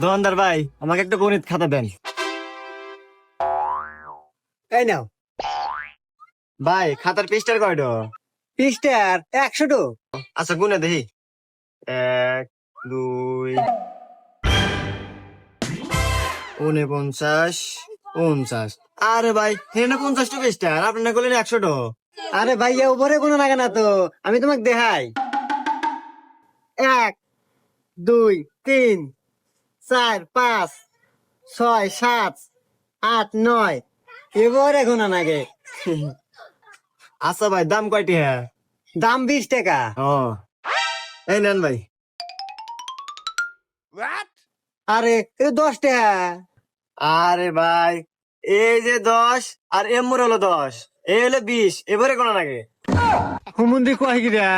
দোকানদার ভাই, আমাকে একটা গণিত খাতা দেন। এই নাও। ভাই, খাতার পৃষ্ঠার কয়টো? পৃষ্ঠার 100টো। আচ্ছা, গুনে দেখি। 1, 2, 49, 50। আরে ভাই, এখানে 50টা পৃষ্ঠা, আর আপনি না করলেন 100টো। আরে ভাইয়া, উপরে কোনো লাগে না তো, আমি তোমাকে দেখাই। 1, 2, 3, 4, 5, 6, 7, 8, 9 এবারে গোনা নাগে। আচ্ছা ভাই, দাম কয়টি? হ্যাঁ, দাম 20 টাকা। ও, এই নেন ভাই। আরে এটা 10 টাকা। আরে ভাই, এই যে 10 আর এমর হলো 10, এই হলো 20, এবারে কোন লাগে? হুমুন্দি কয় গিরা।